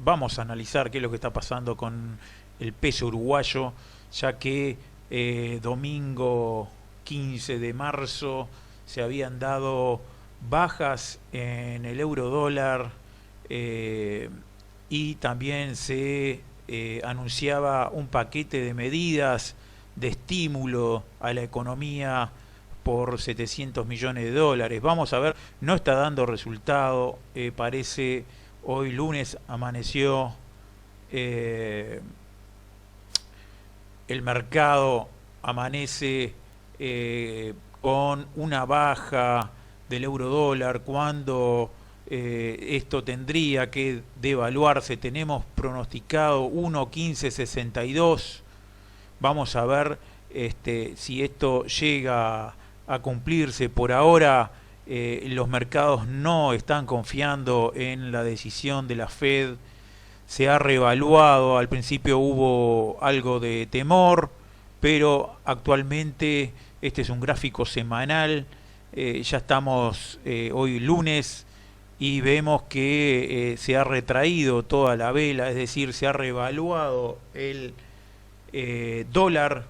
vamos a analizar qué es lo que está pasando con el peso uruguayo, ya que domingo 15 de marzo se habían dado bajas en el euro dólar, eh, y también se anunciaba un paquete de medidas de estímulo a la economía por 700 millones de dólares. Vamos a ver, no está dando resultado, parece hoy lunes amaneció eh, el mercado amanece con una baja del euro dólar cuando esto tendría que devaluarse. Tenemos pronosticado 1.1562. Vamos a ver si esto llega a cumplirse. Por ahora los mercados no están confiando en la decisión de la Fed. Se ha reevaluado, al principio hubo algo de temor, pero actualmente este es un gráfico semanal, ya estamos hoy lunes y vemos que se ha retraído toda la vela, es decir, se ha reevaluado el dólar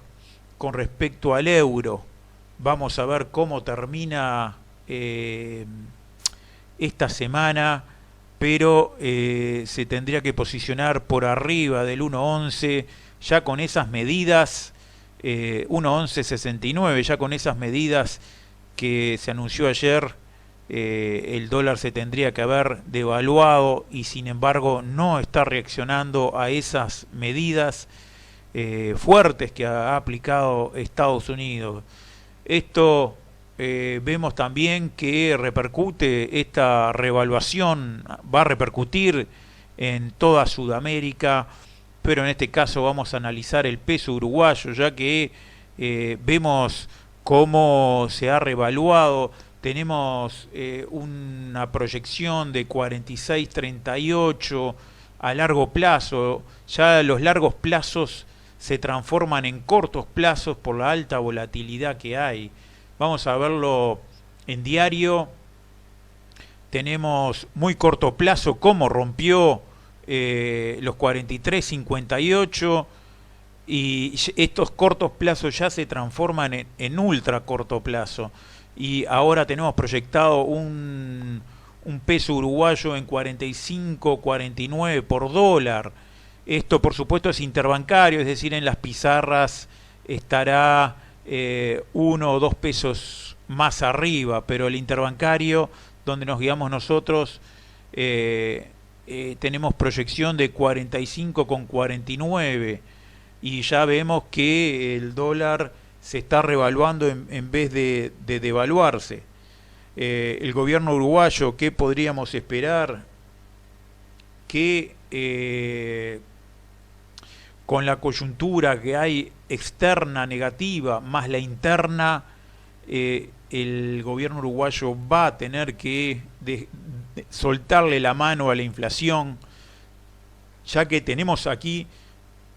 con respecto al euro. Vamos a ver cómo termina esta semana, pero se tendría que posicionar por arriba del 1.11 ya con esas medidas, 1.1169, ya con esas medidas que se anunció ayer. El dólar se tendría que haber devaluado y sin embargo no está reaccionando a esas medidas fuertes que ha aplicado Estados Unidos. Esto vemos también que repercute, esta revaluación va a repercutir en toda Sudamérica, pero en este caso vamos a analizar el peso uruguayo, ya que vemos cómo se ha revaluado. Tenemos una proyección de 46,38 a largo plazo. Ya los largos plazos se transforman en cortos plazos por la alta volatilidad que hay. Vamos a verlo en diario. Tenemos muy corto plazo cómo rompió los 43,58 y estos cortos plazos ya se transforman en ultra corto plazo. Y ahora tenemos proyectado un peso uruguayo en 45,49 por dólar. Esto por supuesto es interbancario, es decir, en las pizarras estará 1 o 2 pesos más arriba, pero el interbancario, donde nos guiamos nosotros, tenemos proyección de 45,49 y ya vemos que el dólar se está revaluando en vez de devaluarse. El gobierno uruguayo, ¿qué podríamos esperar? Que con la coyuntura que hay externa negativa más la interna, el gobierno uruguayo va a tener que soltarle la mano a la inflación, ya que tenemos aquí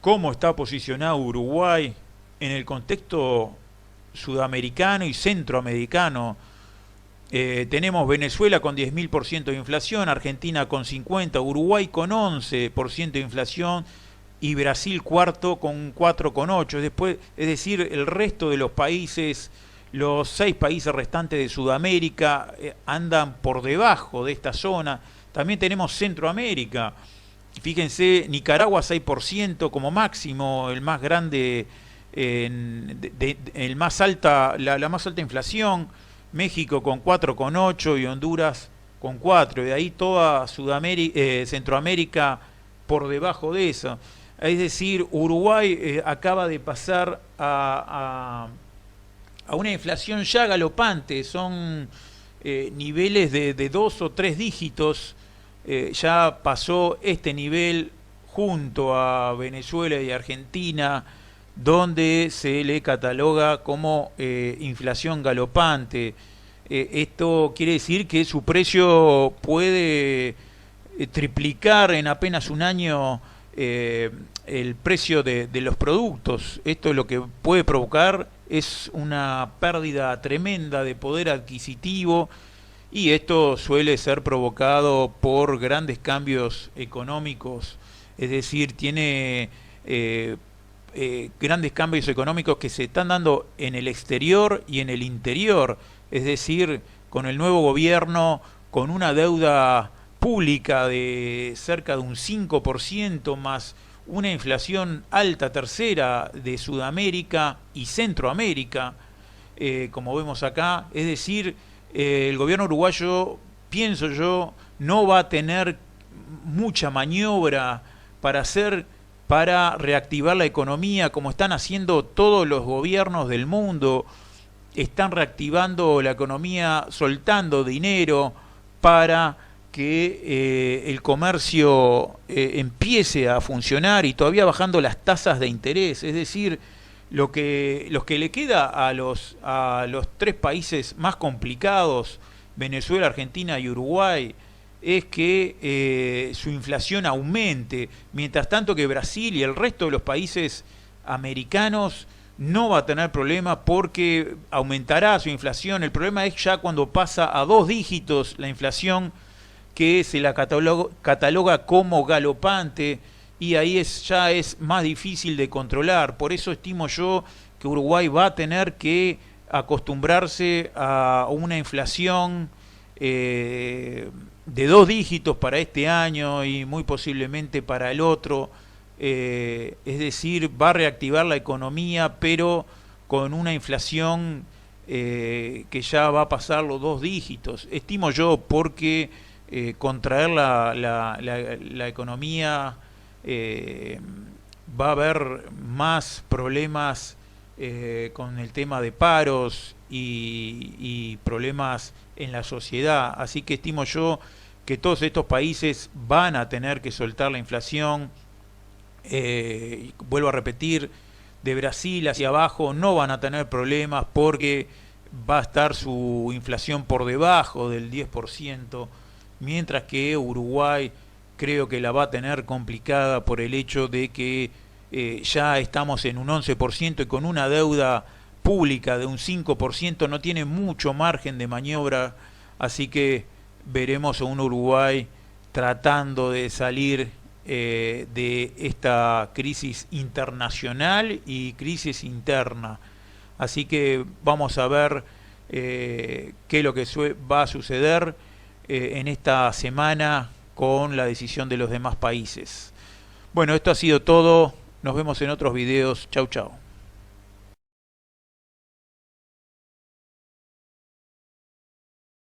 cómo está posicionado Uruguay en el contexto sudamericano y centroamericano. Tenemos Venezuela con 10.000% de inflación, Argentina con 50%, Uruguay con 11% de inflación y Brasil cuarto con 4,8%. Después, es decir, el resto de los países, los 6 países restantes de Sudamérica andan por debajo de esta zona. También tenemos Centroamérica. Fíjense, Nicaragua 6% como máximo, el más grande, el más alta, la más alta inflación. México con 4,8 y Honduras con 4, y de ahí toda Centroamérica por debajo de eso. Es decir, Uruguay acaba de pasar a una inflación ya galopante, son niveles de 2 o 3 dígitos, ya pasó este nivel junto a Venezuela y Argentina, donde se le cataloga como inflación galopante. Esto quiere decir que su precio puede triplicar en apenas un año el precio de los productos. Esto lo que puede provocar es una pérdida tremenda de poder adquisitivo y esto suele ser provocado por grandes cambios económicos, es decir, tiene grandes cambios económicos que se están dando en el exterior y en el interior, es decir, con el nuevo gobierno, con una deuda pública de cerca de un 5% más una inflación alta tercera de Sudamérica y Centroamérica, como vemos acá, es decir, el gobierno uruguayo, pienso yo, no va a tener mucha maniobra para hacer para reactivar la economía como están haciendo todos los gobiernos del mundo. Están reactivando la economía soltando dinero para que el comercio empiece a funcionar y todavía bajando las tasas de interés. Es decir, lo que le queda a los tres países más complicados, Venezuela, Argentina y Uruguay, es que su inflación aumente, mientras tanto que Brasil y el resto de los países americanos no va a tener problemas porque aumentará su inflación. El problema es ya cuando pasa a 2 dígitos la inflación, que se la cataloga como galopante, y ahí ya es más difícil de controlar. Por eso estimo yo que Uruguay va a tener que acostumbrarse a una inflación de 2 dígitos para este año y muy posiblemente para el otro. Es decir, va a reactivar la economía, pero con una inflación que ya va a pasar los 2 dígitos. Estimo yo, porque contraer la economía va a haber más problemas con el tema de paros y problemas en la sociedad. Así que estimo yo que todos estos países van a tener que soltar la inflación. Vuelvo a repetir, de Brasil hacia abajo no van a tener problemas porque va a estar su inflación por debajo del 10%, mientras que Uruguay creo que la va a tener complicada por el hecho de que ya estamos en un 11% y con una deuda pública de un 5% no tiene mucho margen de maniobra, así que veremos a un Uruguay tratando de salir de esta crisis internacional y crisis interna. Así que vamos a ver qué es lo que va a suceder en esta semana con la decisión de los demás países. Bueno, esto ha sido todo. Nos vemos en otros videos. Chau, chau.